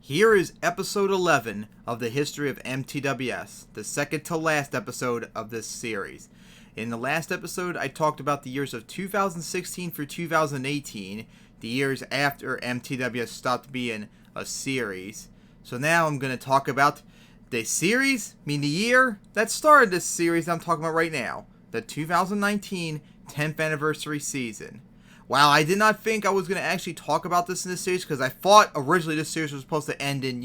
Here is episode 11 of the History of MTWS, the second to last episode of this series. In the last episode, I talked about the years of 2016 through 2018, the years after MTWS stopped being a series. So now I'm going to talk about the series, the year that started this series I'm talking about right now, the 2019 10th anniversary season. Wow, I did not think I was going to actually talk about this in this series because I thought originally this series was supposed to end in,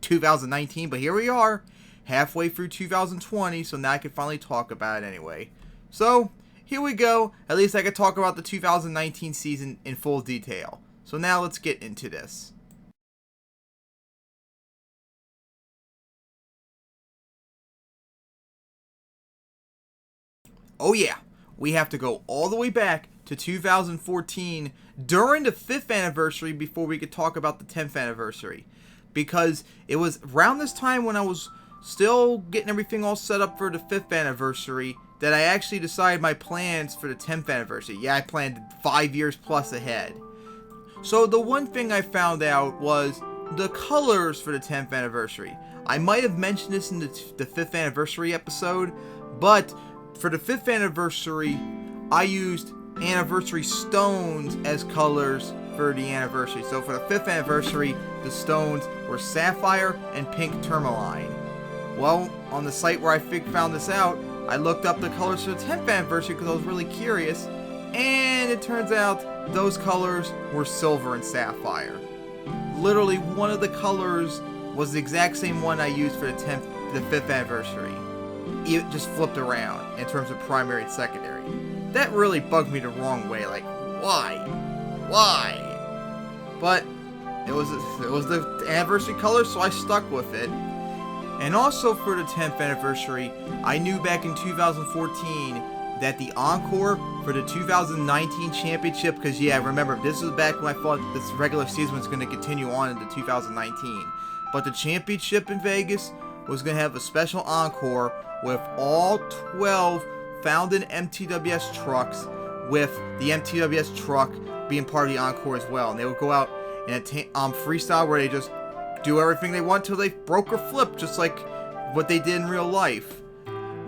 2019, but here we are, halfway through 2020, so now I can finally talk about it anyway. So, here we go. At least I can talk about the 2019 season in full detail. So now let's get into this. Oh yeah, we have to go all the way back to 2014 during the 5th anniversary before we could talk about the 10th anniversary. Because it was around this time when I was still getting everything all set up for the 5th anniversary that I actually decided my plans for the 10th anniversary. Yeah, I planned 5 years plus ahead. So the one thing I found out was the colors for the 10th anniversary. I might have mentioned this in the 5th anniversary episode, but for the 5th anniversary, I used anniversary stones as colors for the anniversary. So for the 5th anniversary, the stones were sapphire and pink tourmaline. Well, on the site where I found this out, I looked up the colors for the 10th anniversary because I was really curious, and it turns out those colors were silver and sapphire. Literally, one of the colors was the exact same one I used for the 5th anniversary. It just flipped around in terms of primary and secondary. That really bugged me the wrong way. Like, why? But it was the anniversary color, so I stuck with it. And also for the 10th anniversary, I knew back in 2014 that the encore for the 2019 championship, because yeah, remember, this was back when I thought this regular season was going to continue on into 2019. But the championship in Vegas was going to have a special encore with all 12 Founding MTWS trucks, with the MTWS truck being part of the encore as well. And they would go out in a freestyle where they just do everything they want till they broke or flipped, just like what they did in real life.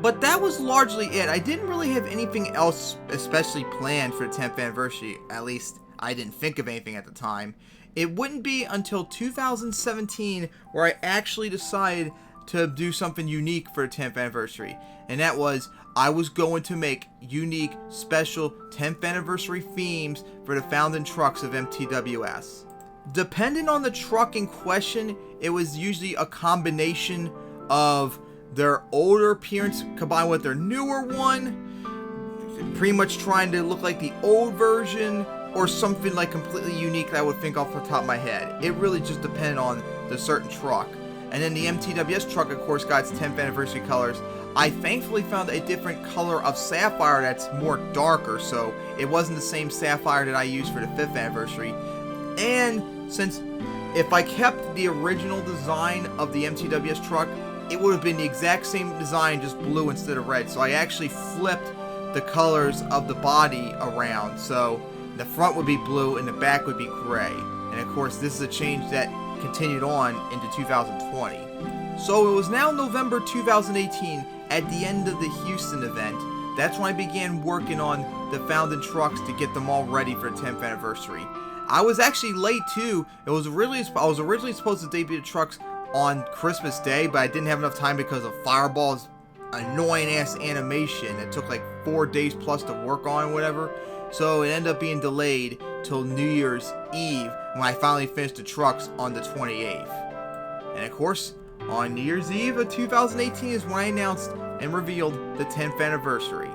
But that was largely it. I didn't really have anything else especially planned for the 10th anniversary. At least I didn't think of anything at the time. It wouldn't be until 2017 where I actually decided to do something unique for the 10th anniversary. And that was, I was going to make unique, special 10th anniversary themes for the founding trucks of MTWS. Depending on the truck in question, it was usually a combination of their older appearance combined with their newer one, pretty much trying to look like the old version, or something like completely unique that I would think off the top of my head. It really just depended on the certain truck. And then the MTWS truck, of course, got its 10th anniversary colors. I thankfully found a different color of sapphire that's more darker, so it wasn't the same sapphire that I used for the 5th anniversary. And since if I kept the original design of the MTWS truck, it would have been the exact same design, just blue instead of red. So I actually flipped the colors of the body around. So the front would be blue and the back would be gray. And of course, this is a change that continued on into 2020. So it was now November 2018, at the end of the Houston event. That's when I began working on the founding trucks to get them all ready for the 10th anniversary. I was actually late too. I was originally supposed to debut the trucks on Christmas Day, but I didn't have enough time because of Fireball's annoying ass animation. It took like 4 days plus to work on, whatever. So it ended up being delayed till New Year's Eve when I finally finished the trucks on the 28th. And of course, on New Year's Eve of 2018 is when I announced and revealed the 10th anniversary.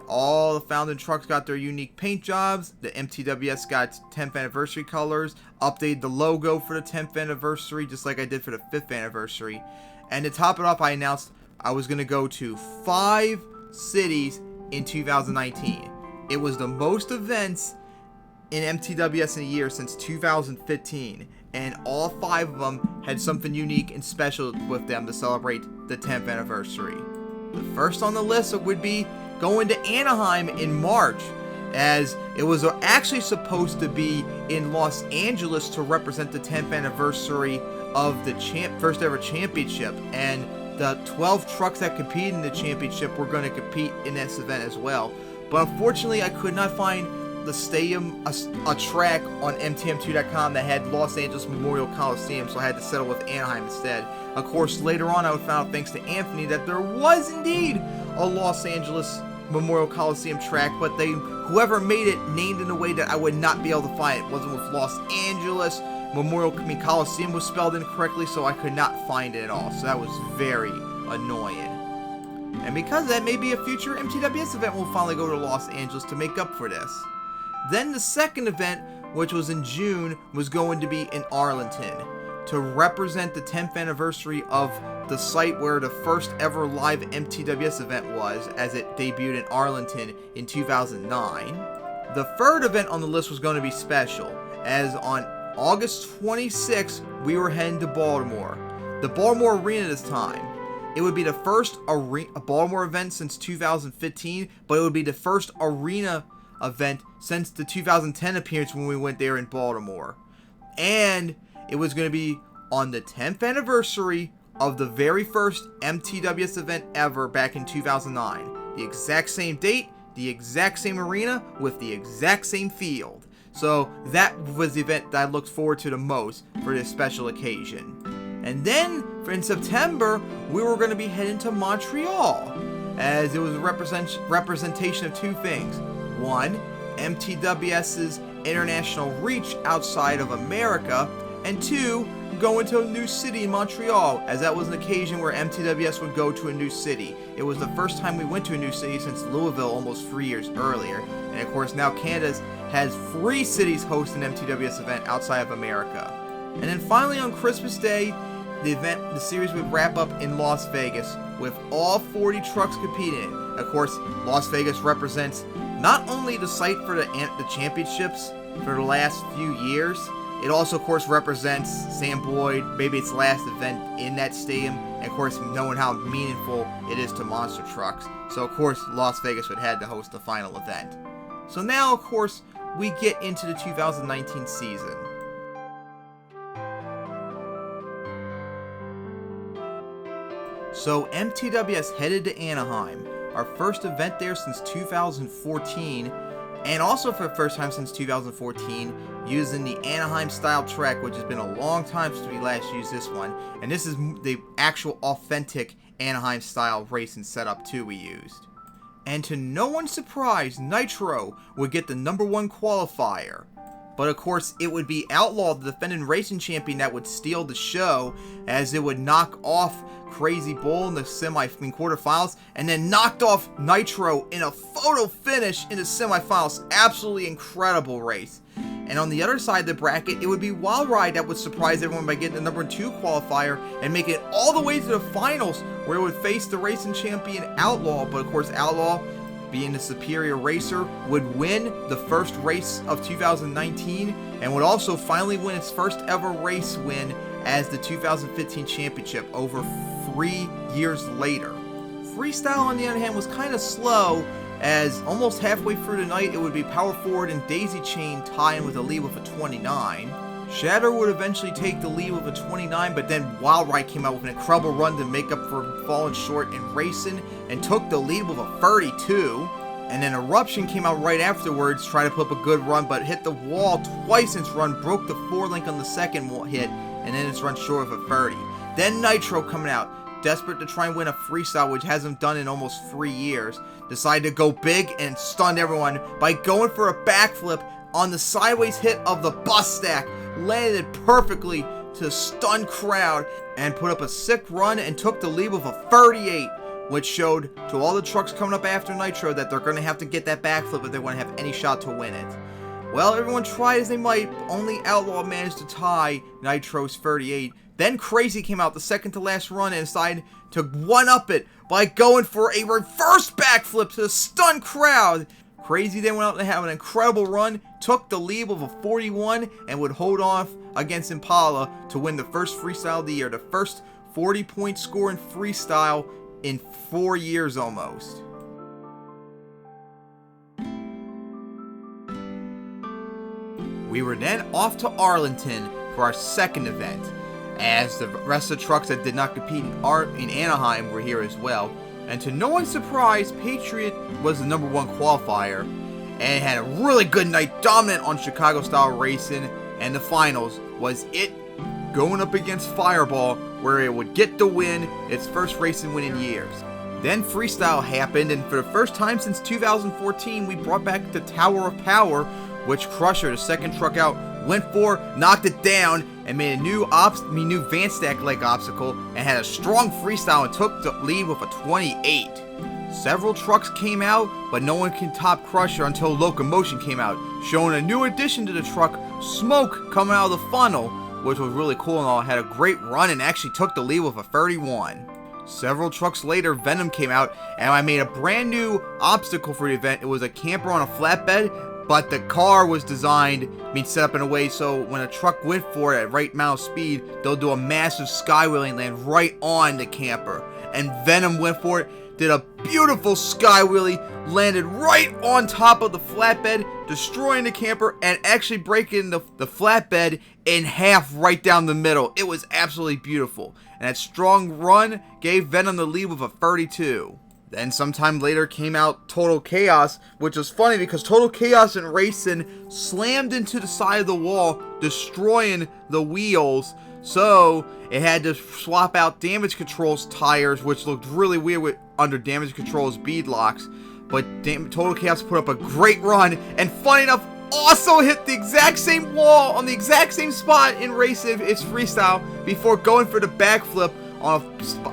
All the founding trucks got their unique paint jobs. The MTWS got its 10th anniversary colors. Updated the logo for the 10th anniversary, just like I did for the 5th anniversary. And to top it off, I announced I was going to go to 5 cities in 2019. It was the most events in MTWS in a year since 2015, and all 5 of them had something unique and special with them to celebrate the 10th anniversary. The first on the list would be going to Anaheim in March, as it was actually supposed to be in Los Angeles to represent the 10th anniversary of the first ever championship, and the 12 trucks that competed in the championship were going to compete in this event as well. But unfortunately, I could not find the stadium, a track on MTM2.com that had Los Angeles Memorial Coliseum, so I had to settle with Anaheim instead. Of course, later on I found out, thanks to Anthony, that there was indeed a Los Angeles Memorial Coliseum track, but whoever made it named in a way that I would not be able to find it. It wasn't with Los Angeles Coliseum was spelled incorrectly, so I could not find it at all. So that was very annoying. And because of that, maybe a future MTWS event will finally go to Los Angeles to make up for this. Then the second event, which was in June, was going to be in Arlington to represent the 10th anniversary of the site where the first ever live MTWS event was, as it debuted in Arlington in 2009. The third event on the list was going to be special, as on August 26th, we were heading to Baltimore. The Baltimore Arena this time. It would be the first Baltimore event since 2015, but it would be the first arena event since the 2010 appearance when we went there in Baltimore. And it was going to be on the 10th anniversary of the very first MTWS event ever back in 2009. The exact same date, the exact same arena, with the exact same field. So that was the event that I looked forward to the most for this special occasion. And then, in September, we were going to be heading to Montreal, as it was a representation of two things. One, MTWS's international reach outside of America, and two, going to a new city in Montreal, as that was an occasion where MTWS would go to a new city. It was the first time we went to a new city since Louisville almost 3 years earlier. And of course now Canada has 3 cities hosting an MTWS event outside of America. And then finally on Christmas Day, the series would wrap up in Las Vegas with all 40 trucks competing. Of course, Las Vegas represents not only the site for the championships for the last few years, it also, of course, represents Sam Boyd, maybe its last event in that stadium, and of course, knowing how meaningful it is to monster trucks. So, of course, Las Vegas would have to host the final event. So now, of course, we get into the 2019 season. So MTWS headed to Anaheim, our first event there since 2014, and also for the first time since 2014, using the Anaheim style track, which has been a long time since we last used this one, and this is the actual authentic Anaheim style racing setup too we used. And to no one's surprise, Nitro would get the #1 qualifier. But of course, it would be Outlaw, the defending racing champion, that would steal the show, as it would knock off Crazy Bull in the quarterfinals, and then knocked off Nitro in a photo finish in the semifinals. Absolutely incredible race. And on the other side of the bracket, it would be Wild Ride that would surprise everyone by getting the #2 qualifier and make it all the way to the finals, where it would face the racing champion Outlaw. But of course, Outlaw, being the superior racer, would win the first race of 2019 and would also finally win its first ever race win as the 2015 championship over 3 years later. Freestyle, on the other hand, was kind of slow, as almost halfway through the night it would be Power Forward and Daisy Chain tying with a lead with a 29. Shatter would eventually take the lead with a 29, but then Wild Ride came out with an incredible run to make up for falling short in racing and took the lead with a 32. And then Eruption came out right afterwards, tried to put up a good run, but hit the wall twice in its run, broke the 4-link on the second hit, and then its run short of a 30. Then Nitro coming out, desperate to try and win a freestyle, which hasn't done in almost 3 years, decided to go big and stunned everyone by going for a backflip on the sideways hit of the bus stack, landed it perfectly to a stunned crowd, and put up a sick run and took the lead with a 38, which showed to all the trucks coming up after Nitro that they're going to have to get that backflip if they want to have any shot to win it. Well, everyone tried as they might, only Outlaw managed to tie Nitro's 38. Then Crazy came out the second to last run and decided to one-up it by going for a reverse backflip to the stunned crowd. Crazy then went out to have an incredible run, took the lead with a 41, and would hold off against Impala to win the first freestyle of the year, the first 40-point score in freestyle in 4 years almost. We were then off to Arlington for our second event, as the rest of the trucks that did not compete in Anaheim were here as well. And to no one's surprise, Patriot was the number one qualifier and had a really good night, dominant on Chicago style racing. And the finals was it going up against Fireball, where it would get the win, its first racing win in years. Then freestyle happened, and for the first time since 2014, we brought back the Tower of Power, which Crusher, the second truck out, went for, knocked it down, and made a new van stack leg obstacle, and had a strong freestyle and took the lead with a 28. Several trucks came out, but no one can top Crusher until Locomotion came out, showing a new addition to the truck, smoke coming out of the funnel, which was really cool and all. Had a great run and actually took the lead with a 31. Several trucks later, Venom came out, and I made a brand new obstacle for the event. It was a camper on a flatbed, but the car was designed, set up in a way so when a truck went for it at right amount of speed, they'll do a massive skywheeling land right on the camper. And Venom went for it, did a beautiful skywheelie, landed right on top of the flatbed, destroying the camper and actually breaking the flatbed in half right down the middle. It was absolutely beautiful. And that strong run gave Venom the lead with a 32. Then sometime later came out Total Chaos, which was funny because Total Chaos and Racing slammed into the side of the wall, destroying the wheels. So it had to swap out Damage Control's tires, which looked really weird under Damage Control's bead locks. But Total Chaos put up a great run, and funny enough, also hit the exact same wall on the exact same spot in Racing its freestyle before going for the backflip on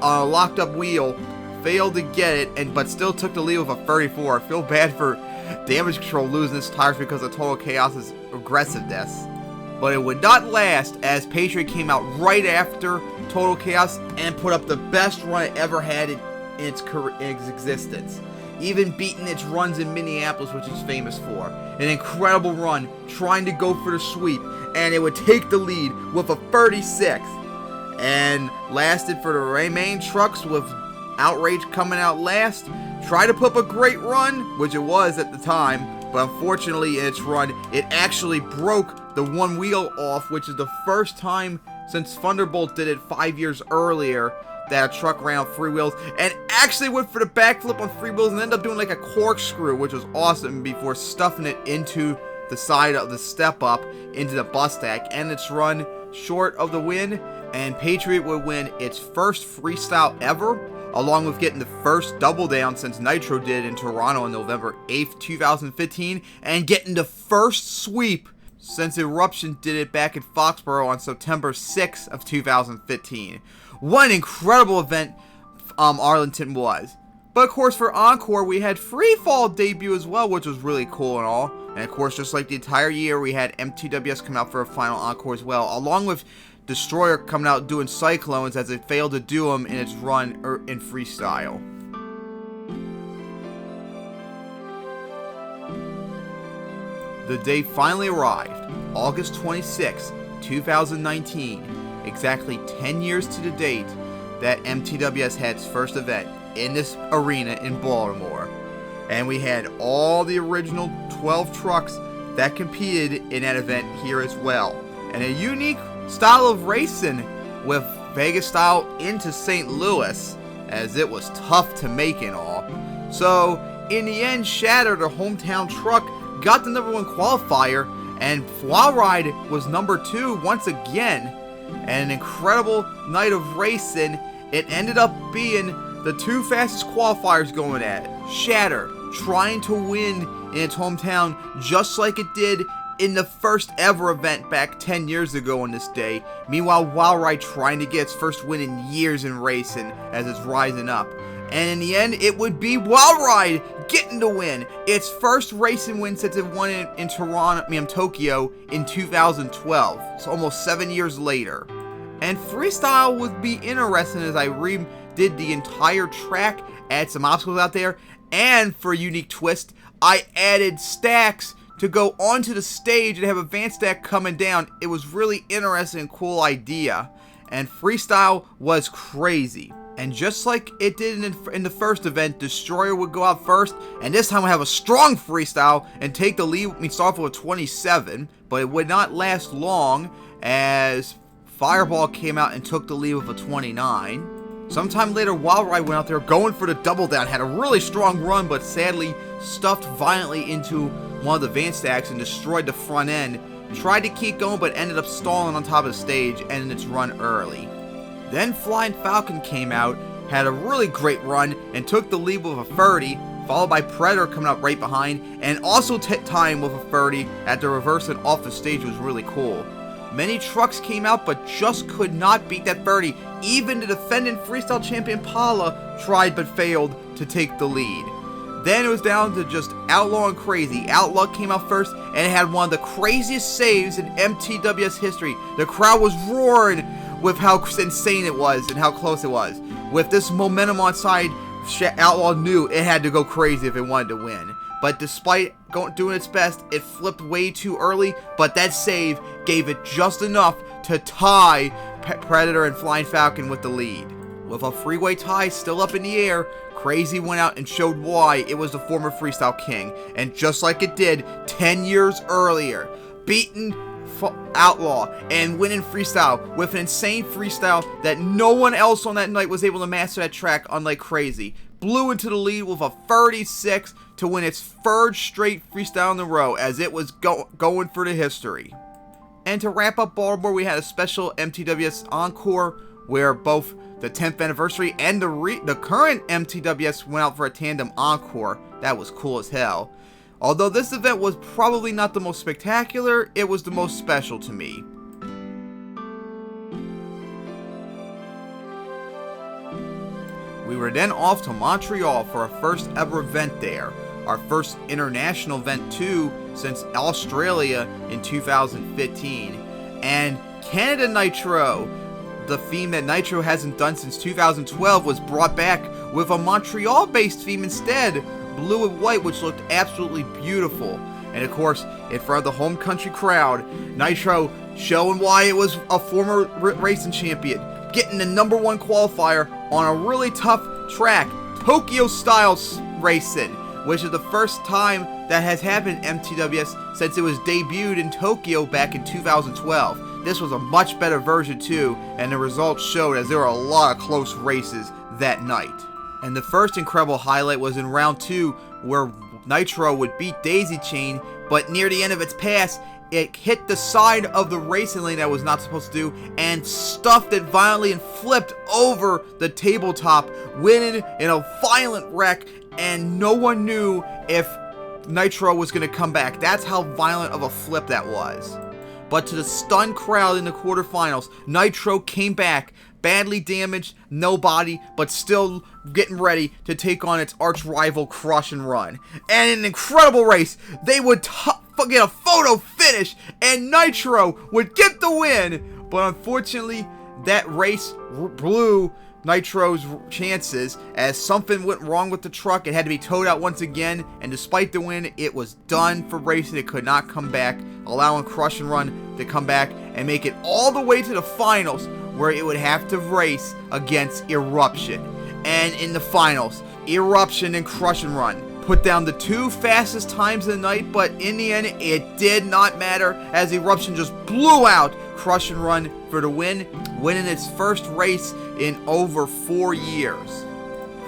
a locked up wheel. Failed to get it, but still took the lead with a 34. I feel bad for Damage Control losing his tires because of Total Chaos's aggressiveness. But it would not last, as Patriot came out right after Total Chaos and put up the best run it ever had in its existence. Even beating its runs in Minneapolis, which it's famous for. An incredible run, trying to go for the sweep, and it would take the lead with a 36. And lasted for the remaining trucks with Outrage coming out last. Tried to put up a great run, which it was at the time, but unfortunately in its run, it actually broke the one wheel off, which is the first time since Thunderbolt did it 5 years earlier that a truck ran on three wheels, and actually went for the backflip on three wheels and ended up doing like a corkscrew, which was awesome, before stuffing it into the side of the step up into the bus stack. And its run short of the win, and Patriot would win its first freestyle ever, along with getting the first double down since Nitro did in Toronto on November 8th, 2015, and getting the first sweep since Eruption did it back in Foxborough on September 6th of 2015. What an incredible event Arlington was. But of course for Encore, we had Freefall debut as well, which was really cool and all. And of course, just like the entire year, we had MTWS come out for a final Encore as well, along with Destroyer coming out doing Cyclones, as it failed to do them in its run in freestyle. The day finally arrived, August 26, 2019, exactly 10 years to the date that MTWS had its first event in this arena in Baltimore. And we had all the original 12 trucks that competed in that event here as well. And a unique style of racing with Vegas style into St. Louis, as it was tough to make and all. So in the end, Shatter, the hometown truck, got the number one qualifier, and Wild Ride was number 2 once again. And an incredible night of racing. It ended up being the 2 fastest qualifiers going at it. Shatter trying to win in its hometown just like it did in the first ever event back 10 years ago on this day. Meanwhile, Wild Ride trying to get its first win in years in racing as it's rising up. And in the end, it would be Wild Ride getting the win. Its first racing win since it won in Tokyo in 2012. So almost 7 years later. And freestyle would be interesting as I redid the entire track, add some obstacles out there, and for a unique twist, I added stacks to go onto the stage and have a van stack coming down. It was really interesting and cool idea. And freestyle was crazy. And just like it did in the first event, Destroyer would go out first, and this time would have a strong freestyle and take the lead. We start off with a 27, but it would not last long as Fireball came out and took the lead with a 29. Sometime later, Wild Ride went out there going for the double down, had a really strong run, but sadly stuffed violently into one of the van stacks and destroyed the front end. Tried to keep going, but ended up stalling on top of the stage, ending its run early. Then Flying Falcon came out, had a really great run, and took the lead with a 30, followed by Predator coming up right behind, and also tying with a 30 at the reverse and off the stage was really cool. Many trucks came out, but just could not beat that 30. Even the defending freestyle champion Paula tried but failed to take the lead. Then it was down to just Outlaw and Crazy. Outlaw came out first and it had one of the craziest saves in MTWS history. The crowd was roaring with how insane it was and how close it was. With this momentum on side, Outlaw knew it had to go crazy if it wanted to win. But despite doing its best, it flipped way too early, but that save gave it just enough to tie Predator and Flying Falcon with the lead. With a freeway tie still up in the air, Crazy went out and showed why it was the former Freestyle King. And just like it did 10 years earlier, beating Outlaw and winning freestyle with an insane freestyle that no one else on that night was able to master that track, unlike Crazy. Blew into the lead with a 36 to win its third straight freestyle in a row, as it was going for the history. And to wrap up Baltimore, we had a special MTWS encore where both the 10th anniversary and the current MTWS went out for a tandem encore. That was cool as hell. Although this event was probably not the most spectacular, it was the most special to me. We were then off to Montreal for our first ever event there. Our first international event too since Australia in 2015. And Canada Nitro, the theme that Nitro hasn't done since 2012, was brought back with a Montreal based theme instead. Blue and white, which looked absolutely beautiful. And of course, in front of the home country crowd, Nitro showing why it was a former racing champion, getting the #1 qualifier on a really tough track, Tokyo style racing, which is the first time that has happened in MTWS since it was debuted in Tokyo back in 2012. This was a much better version too, and the results showed as there were a lot of close races that night. And the first incredible highlight was in round 2, where Nitro would beat Daisy Chain, but near the end of its pass, it hit the side of the racing lane that it was not supposed to do, and stuffed it violently and flipped over the tabletop, winning in a violent wreck, and no one knew if Nitro was going to come back. That's how violent of a flip that was. But to the stunned crowd in the quarterfinals, Nitro came back, badly damaged, no body, but still getting ready to take on its arch rival Crush and Run. And in an incredible race, they would get a photo finish, and Nitro would get the win. But unfortunately, that race blew Nitro's chances as something went wrong with the truck. It had to be towed out once again, and despite the win, it was done for racing. It could not come back, allowing Crush and Run to come back and make it all the way to the finals, where it would have to race against Eruption. And in the finals, Eruption and Crush and Run put down the 2 fastest times of the night, but in the end, it did not matter as Eruption just blew out Crush and Run for the win, winning its first race in over 4 years.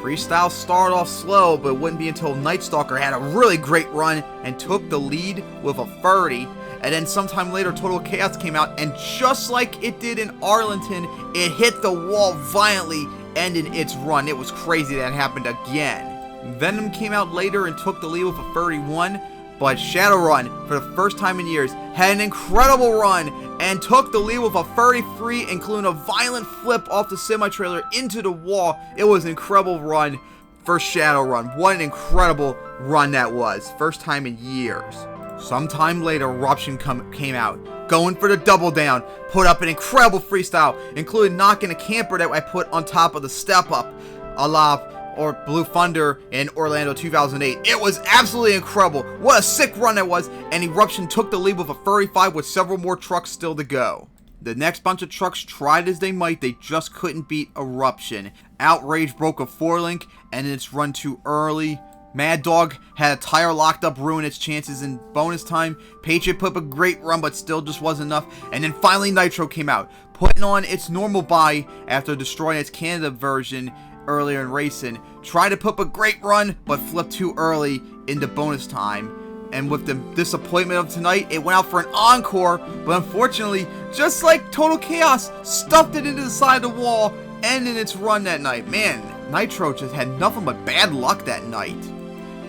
Freestyle started off slow, but it wouldn't be until Nightstalker had a really great run and took the lead with a 30. And then sometime later, Total Chaos came out, and just like it did in Arlington, it hit the wall violently, ending its run. It was crazy that happened again. Venom came out later and took the lead with a 31, but Shadowrun, for the first time in years, had an incredible run and took the lead with a 33, including a violent flip off the semi-trailer into the wall. It was an incredible run for Shadowrun. What an incredible run that was. First time in years. Sometime later, Eruption came out, going for the double down, put up an incredible freestyle, including knocking a camper that I put on top of the step up, a la or Blue Thunder in Orlando 2008. It was absolutely incredible. What a sick run that was, and Eruption took the lead with a 35 with several more trucks still to go. The next bunch of trucks tried as they might, they just couldn't beat Eruption. Outrage broke a 4-link, and its run too early. Mad Dog had a tire locked up, ruin its chances in bonus time. Patriot put up a great run, but still just wasn't enough. And then finally Nitro came out, putting on its normal bye after destroying its Canada version earlier in racing. Tried to put up a great run, but flipped too early into bonus time. And with the disappointment of tonight, it went out for an encore, but unfortunately, just like Total Chaos, stuffed it into the side of the wall, ending its run that night. Man, Nitro just had nothing but bad luck that night.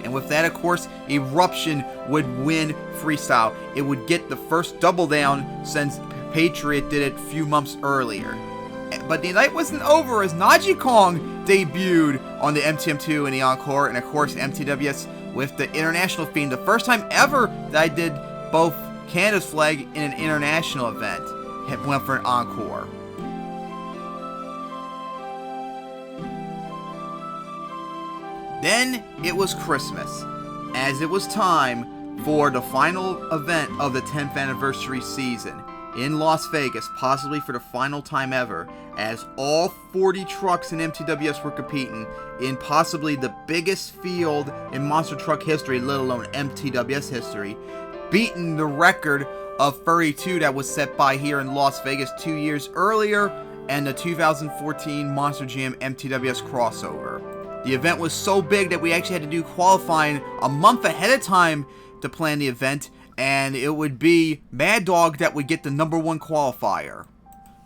And with that, of course, Eruption would win freestyle. It would get the first double down since Patriot did it a few months earlier. But the night wasn't over as Naji Kong debuted on the MTM2 in the encore, and of course MTWS with the international theme. The first time ever that I did both Canada's flag in an international event. It went for an encore. Then it was Christmas, as it was time for the final event of the 10th anniversary season in Las Vegas, possibly for the final time ever, as all 40 trucks in MTWS were competing in possibly the biggest field in monster truck history, let alone MTWS history, beating the record of 32 that was set by here in Las Vegas 2 years earlier, and the 2014 Monster Jam MTWS crossover. The event was so big that we actually had to do qualifying a month ahead of time to plan the event, and it would be Mad Dog that would get the #1 qualifier.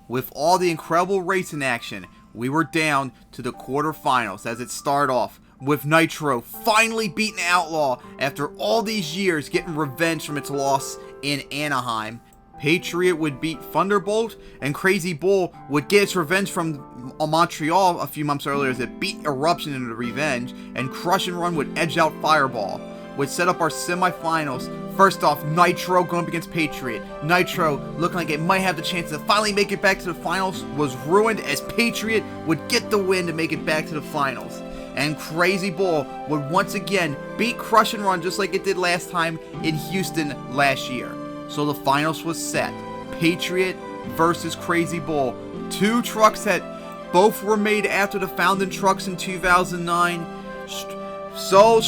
With all the incredible racing action, we were down to the quarterfinals as it started off with Nitro finally beating Outlaw after all these years, getting revenge from its loss in Anaheim. Patriot would beat Thunderbolt, and Crazy Bull would get its revenge from Montreal a few months earlier as it beat Eruption in the revenge, and Crush and Run would edge out Fireball, which set up our semifinals. First off, Nitro going up against Patriot. Nitro, looking like it might have the chance to finally make it back to the finals, was ruined as Patriot would get the win to make it back to the finals. And Crazy Bull would once again beat Crush and Run just like it did last time in Houston last year. So the finals was set. Patriot versus Crazy Bull. Two trucks that both were made after the founding trucks in 2009. So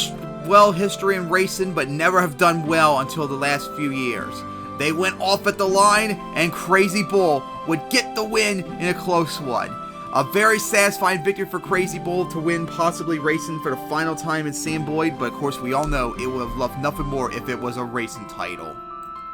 well history in racing, but never have done well until the last few years. They went off at the line, and Crazy Bull would get the win in a close one. A very satisfying victory for Crazy Bull to win, possibly racing for the final time in Sam Boyd, but of course we all know it would have loved nothing more if it was a racing title.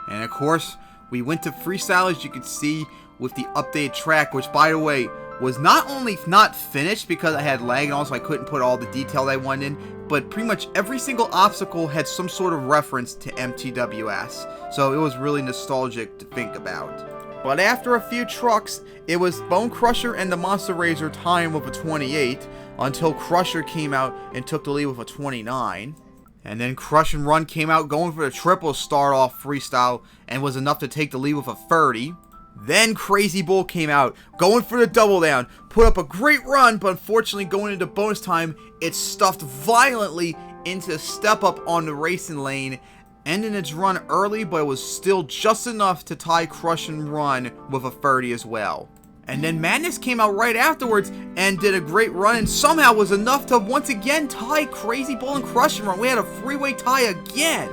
And of course, we went to freestyle, as you can see, with the updated track, which, by the way, was not only not finished because I had lag and also I couldn't put all the detail I wanted in, but pretty much every single obstacle had some sort of reference to MTWS. So it was really nostalgic to think about. But after a few trucks, it was Bone Crusher and the Monster Razor tying with a 28, until Crusher came out and took the lead with a 29. And then Crush and Run came out going for the triple start off freestyle and was enough to take the lead with a 30. Then Crazy Bull came out going for the double down, put up a great run, but unfortunately going into bonus time, it stuffed violently into the step up on the racing lane, ending its run early, but it was still just enough to tie Crush and Run with a 30 as well. And then Madness came out right afterwards and did a great run, and somehow was enough to once again tie Crazy Bull and Crush and Run. We had a freeway tie again.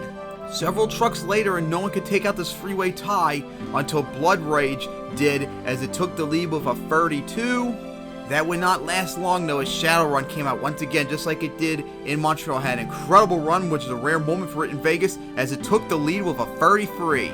Several trucks later, and no one could take out this freeway tie until Blood Rage did, as it took the lead with a 32. That would not last long though, as Shadow Run came out once again, just like it did in Montreal. Had an incredible run, which is a rare moment for it in Vegas, as it took the lead with a 33.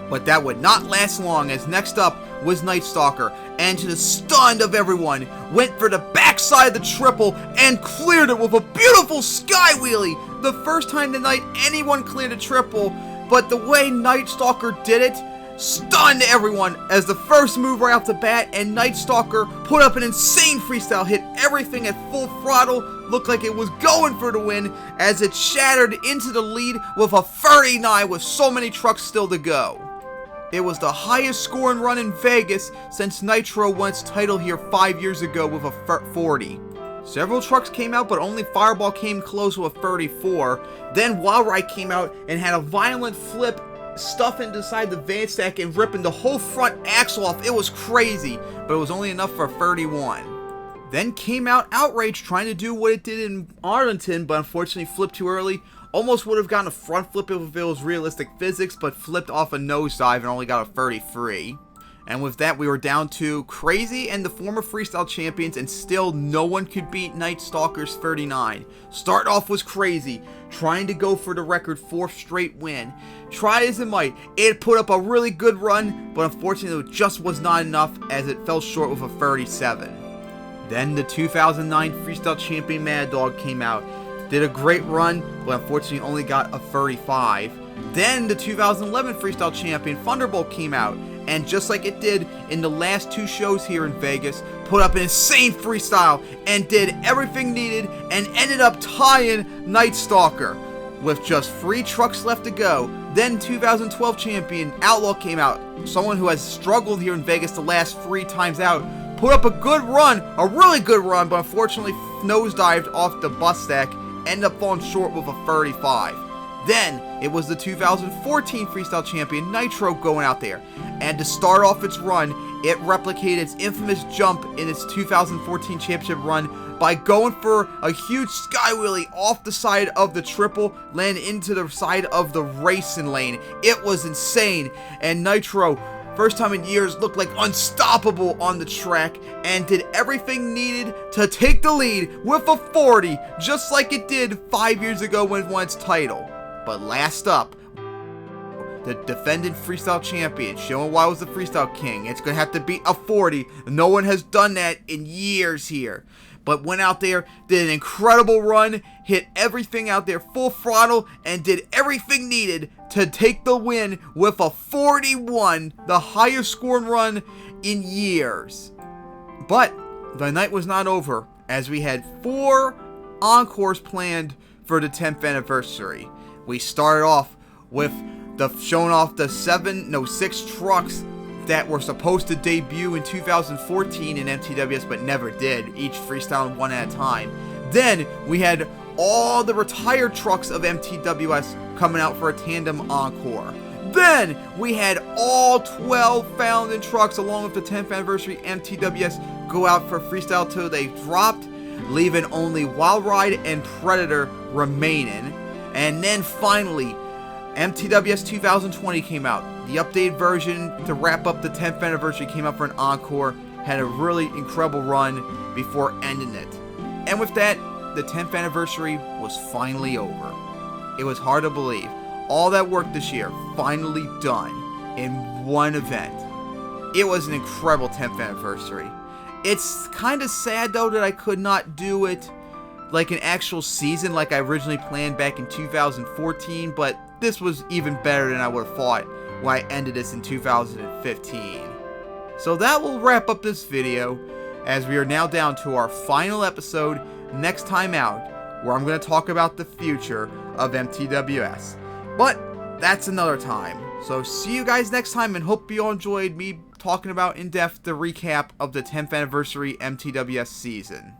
But that would not last long, as next up was Night Stalker, and to the stun of everyone, went for the backside of the triple and cleared it with a beautiful sky wheelie. The first time tonight anyone cleared a triple, but the way Night Stalker did it stunned everyone as the first move right off the bat, and Night Stalker put up an insane freestyle, hit everything at full throttle, looked like it was going for the win, as it shattered into the lead with a 39 with so many trucks still to go. It was the highest scoring run in Vegas since Nitro won its title here 5 years ago with a 40. Several trucks came out, but only Fireball came close with a 34. Then Wild Ride came out and had a violent flip stuffing inside the van stack and ripping the whole front axle off. It was crazy, but it was only enough for 31. Then came out Outrage, trying to do what it did in Arlington, but unfortunately flipped too early. Almost would have gotten a front flip if it was realistic physics, but flipped off a nosedive and only got a 33. And with that, we were down to Crazy and the former freestyle champions, and still no one could beat Night Stalker's 39. Start off was Crazy, trying to go for the record 4th straight win. Try as it might, it put up a really good run, but unfortunately it just was not enough, as it fell short with a 37. Then the 2009 freestyle champion Mad Dog came out. Did a great run, but unfortunately only got a 35. Then the 2011 freestyle champion Thunderbolt came out, and just like it did in the last 2 shows here in Vegas, put up an insane freestyle and did everything needed and ended up tying Night Stalker with just 3 trucks left to go. Then 2012 champion Outlaw came out, someone who has struggled here in Vegas the last 3 times out, put up a good run, a really good run, but unfortunately nosedived off the bus stack, ended up falling short with a 35. Then it was the 2014 freestyle champion Nitro going out there, and to start off its run, it replicated its infamous jump in its 2014 championship run by going for a huge sky wheelie off the side of the triple, landing into the side of the racing lane. It was insane, and Nitro, first time in years, looked like unstoppable on the track and did everything needed to take the lead with a 40, just like it did 5 years ago when it won its title. But last up, the defending freestyle champion, showing why it was the freestyle king. It's going to have to beat a 40. No one has done that in years here. But went out there, did an incredible run, hit everything out there full throttle, and did everything needed to take the win with a 41, the highest scoring run in years. But the night was not over, as we had 4 encores planned for the 10th anniversary. We started off with showing off the 6 trucks that were supposed to debut in 2014 in MTWS but never did, each freestyling one at a time. Then we had all the retired trucks of MTWS coming out for a tandem encore. Then we had all 12 founding trucks along with the 10th anniversary MTWS go out for freestyle till they dropped, leaving only Wild Ride and Predator remaining. And then finally, MTWS 2020 came out. The updated version to wrap up the 10th anniversary came out for an encore. Had a really incredible run before ending it. And with that, the 10th anniversary was finally over. It was hard to believe. All that work this year finally done in one event. It was an incredible 10th anniversary. It's kind of sad though that I could not do it like an actual season like I originally planned back in 2014, but this was even better than I would have thought when I ended this in 2015. So that will wrap up this video, as we are now down to our final episode next time out, where I'm going to talk about the future of MTWS. But that's another time. So see you guys next time, and hope you all enjoyed me talking about in depth the recap of the 10th anniversary MTWS season.